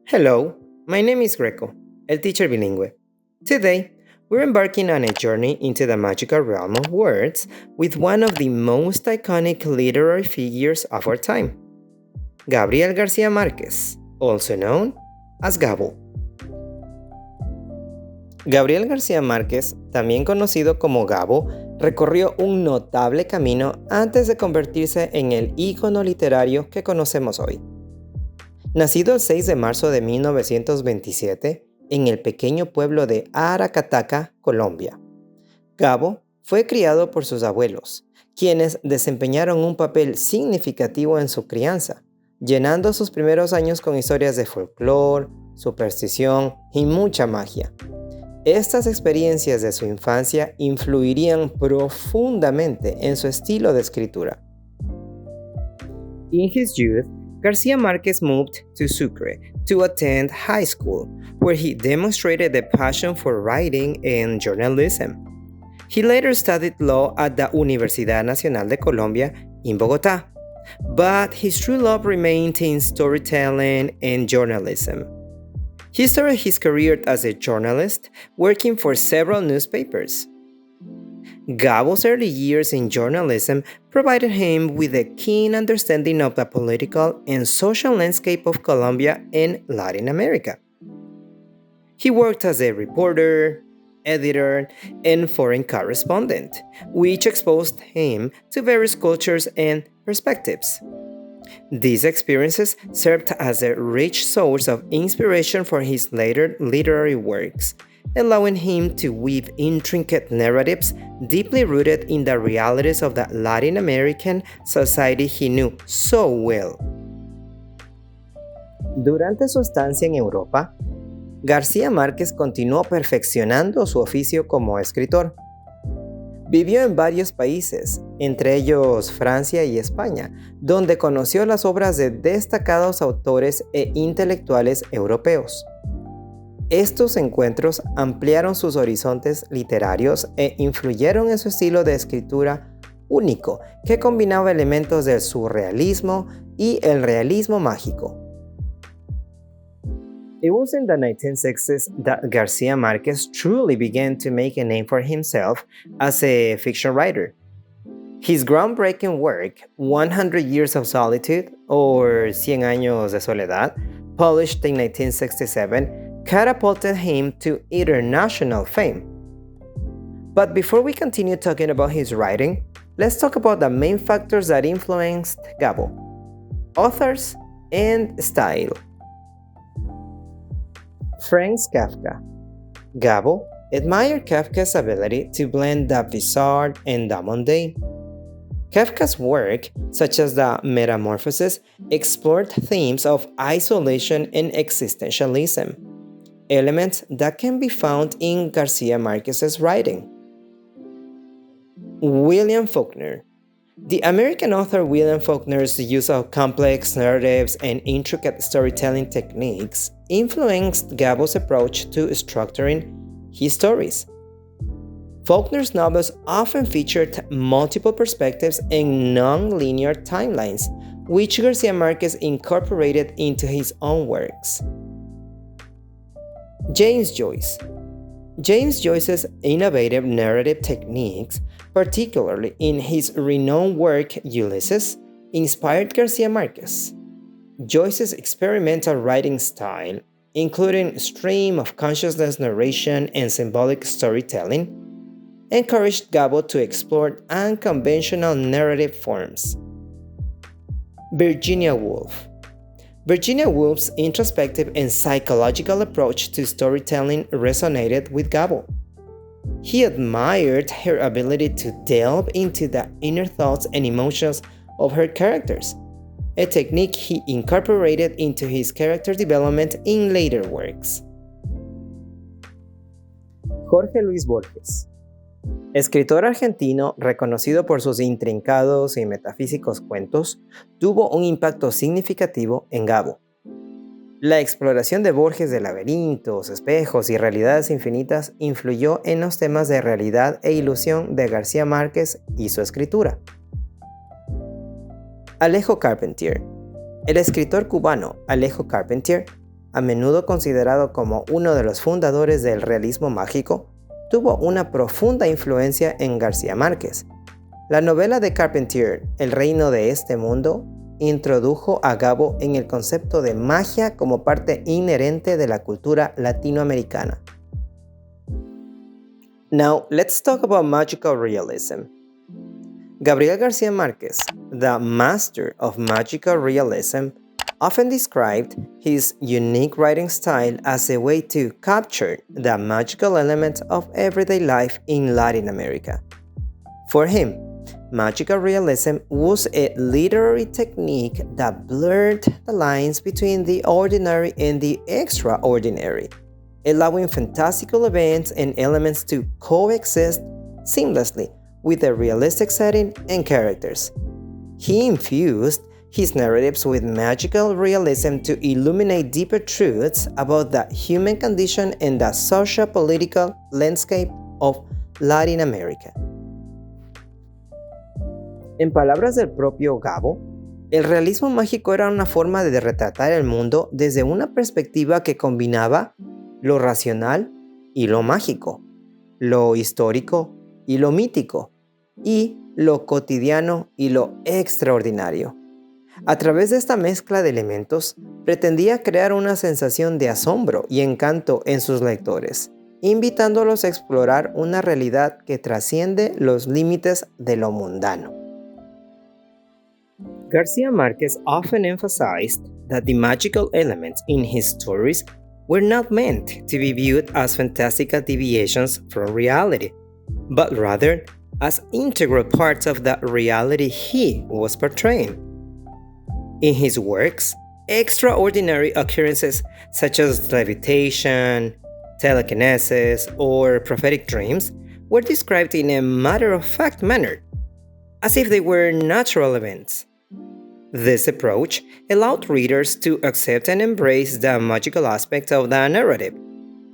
Hello, my name is Greco, el teacher bilingüe. Today, we're embarking on a journey into the magical realm of words with one of the most iconic literary figures of our time, Gabriel García Márquez, also known as Gabo. Gabriel García Márquez, también conocido como Gabo, recorrió un notable camino antes de convertirse en el ícono literario que conocemos hoy. Nacido el 6 de marzo de 1927 en el pequeño pueblo de Aracataca, Colombia, Gabo fue criado por sus abuelos, quienes desempeñaron un papel significativo en su crianza, llenando sus primeros años con historias de folclore, superstición y mucha magia. Estas experiencias de su infancia influirían profundamente en su estilo de escritura. In his youth, García Márquez moved to Sucre to attend high school, where he demonstrated a passion for writing and journalism. He later studied law at the Universidad Nacional de Colombia in Bogotá, but his true love remained in storytelling and journalism. He started his career as a journalist, working for several newspapers. Gabo's early years in journalism provided him with a keen understanding of the political and social landscape of Colombia and Latin America. He worked as a reporter, editor, and foreign correspondent, which exposed him to various cultures and perspectives. These experiences served as a rich source of inspiration for his later literary works, allowing him to weave intricate narratives deeply rooted in the realities of the Latin American society he knew so well. Durante su estancia en Europa, García Márquez continuó perfeccionando su oficio como escritor. Vivió en varios países, entre ellos Francia y España, donde conoció las obras de destacados autores e intelectuales europeos. Estos encuentros ampliaron sus horizontes literarios e influyeron en su estilo de escritura único, que combinaba elementos del surrealismo y el realismo mágico. It was in the 1960s that García Márquez truly began to make a name for himself as a fiction writer. His groundbreaking work, 100 Years of Solitude, or Cien Años de Soledad, published in 1967, catapulted him to international fame. But before we continue talking about his writing, let's talk about the main factors that influenced Gabo: authors and style. Franz Kafka. Gabo admired Kafka's ability to blend the bizarre and the mundane. Kafka's work, such as the Metamorphoses, explored themes of isolation and existentialism, elements that can be found in García Márquez's writing. William Faulkner. The American author William Faulkner's use of complex narratives and intricate storytelling techniques influenced Gabo's approach to structuring his stories. Faulkner's novels often featured multiple perspectives and non-linear timelines, which García Márquez incorporated into his own works. James Joyce. James Joyce's innovative narrative techniques, particularly in his renowned work Ulysses, inspired García Márquez. Joyce's experimental writing style, including stream of consciousness narration and symbolic storytelling, encouraged Gabo to explore unconventional narrative forms. Virginia Woolf. Virginia Woolf's introspective and psychological approach to storytelling resonated with Gabo. He admired her ability to delve into the inner thoughts and emotions of her characters, a technique he incorporated into his character development in later works. Jorge Luis Borges. Escritor argentino reconocido por sus intrincados y metafísicos cuentos, tuvo un impacto significativo en Gabo. La exploración de Borges de laberintos, espejos y realidades infinitas influyó en los temas de realidad e ilusión de García Márquez y su escritura. Alejo Carpentier. El escritor cubano Alejo Carpentier a menudo considerado como uno de los fundadores del realismo mágico, tuvo una profunda influencia en García Márquez. La novela de Carpentier, El reino de este mundo, introdujo a Gabo en el concepto de magia como parte inherente de la cultura latinoamericana. Now, let's talk about magical realism. Gabriel García Márquez, the master of magical realism, often described his unique writing style as a way to capture the magical element of everyday life in Latin America. For him, magical realism was a literary technique that blurred the lines between the ordinary and the extraordinary, allowing fantastical events and elements to coexist seamlessly with a realistic setting and characters. He infused his narratives with magical realism to illuminate deeper truths about the human condition and the socio-political landscape of Latin America. En palabras del propio Gabo, el realismo mágico era una forma de retratar el mundo desde una perspectiva que combinaba lo racional y lo mágico, lo histórico y lo mítico, y lo cotidiano y lo extraordinario. A través de esta mezcla de elementos, pretendía crear una sensación de asombro y encanto en sus lectores, invitándolos a explorar una realidad que trasciende los límites de lo mundano. García Márquez often emphasized that the magical elements in his stories were not meant to be viewed as fantastical deviations from reality, but rather as integral parts of the reality he was portraying. In his works, extraordinary occurrences such as levitation, telekinesis, or prophetic dreams were described in a matter-of-fact manner, as if they were natural events. This approach allowed readers to accept and embrace the magical aspect of the narrative,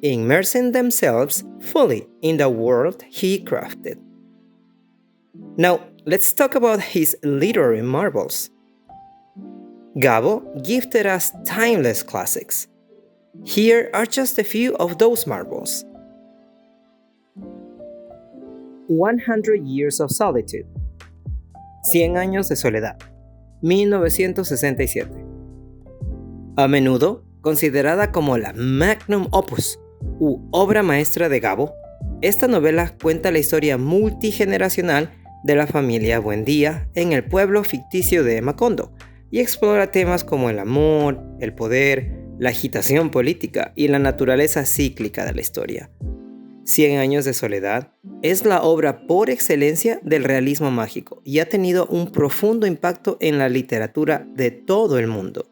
immersing themselves fully in the world he crafted. Now, let's talk about his literary marvels. Gabo gifted us timeless classics. Here are just a few of those marvels. 100 Years of Solitude, 100 años de soledad, 1967. A menudo considerada como la magnum opus u obra maestra de Gabo, esta novela cuenta la historia multigeneracional de la familia Buendía en el pueblo ficticio de Macondo y explora temas como el amor, el poder, la agitación política y la naturaleza cíclica de la historia. 100 años de soledad es la obra por excelencia del realismo mágico y ha tenido un profundo impacto en la literatura de todo el mundo.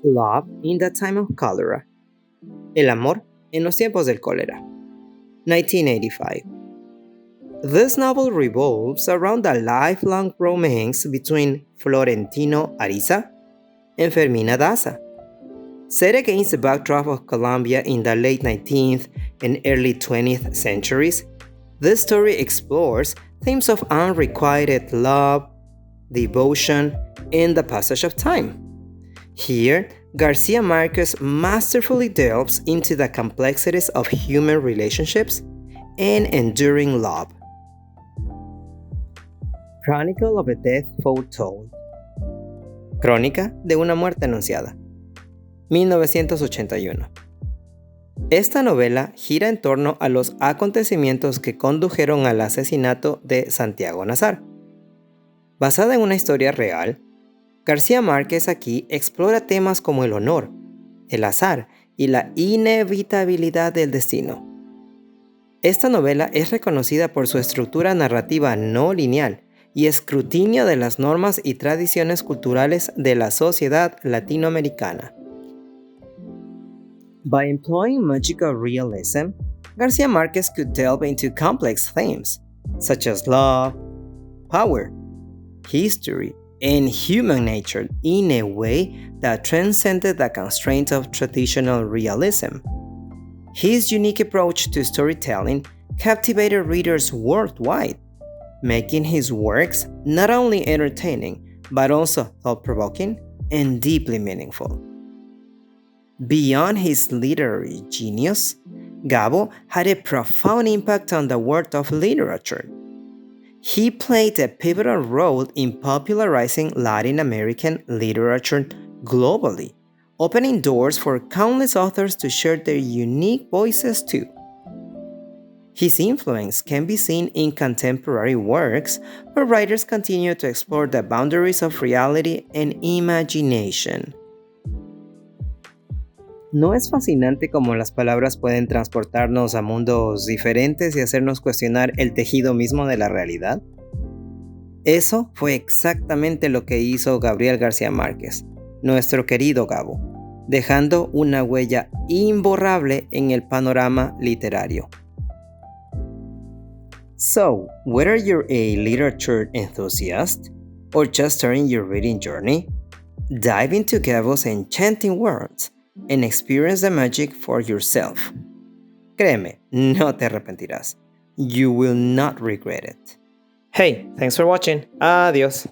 Love in the Time of Cholera. El amor en los tiempos del cólera. 1985. This novel revolves around a lifelong romance between Florentino Ariza and Fermina Daza. Set against the backdrop of Colombia in the late 19th and early 20th centuries, this story explores themes of unrequited love, devotion, and the passage of time. Here, García Márquez masterfully delves into the complexities of human relationships and enduring love. Chronicle of a Death Foretold. Crónica de una muerte anunciada. 1981. Esta novela gira en torno a los acontecimientos que condujeron al asesinato de Santiago Nazar. Basada en una historia real, García Márquez aquí explora temas como el honor, el azar y la inevitabilidad del destino. Esta novela es reconocida por su estructura narrativa no lineal y escrutinio de las normas y tradiciones culturales de la sociedad latinoamericana. By employing magical realism, García Márquez could delve into complex themes such as love, power, history, and human nature in a way that transcended the constraints of traditional realism. His unique approach to storytelling captivated readers worldwide, making his works not only entertaining, but also thought-provoking and deeply meaningful. Beyond his literary genius, Gabo had a profound impact on the world of literature. He played a pivotal role in popularizing Latin American literature globally, opening doors for countless authors to share their unique voices too. His influence can be seen in contemporary works where writers continue to explore the boundaries of reality and imagination. ¿No es fascinante cómo las palabras pueden transportarnos a mundos diferentes y hacernos cuestionar el tejido mismo de la realidad? Eso fue exactamente lo que hizo Gabriel García Márquez, nuestro querido Gabo, dejando una huella imborrable en el panorama literario. So, whether you're a literature enthusiast or just starting your reading journey, dive into Gabo's enchanting worlds and experience the magic for yourself. Créeme, no te arrepentirás. You will not regret it. Hey, thanks for watching. Adiós.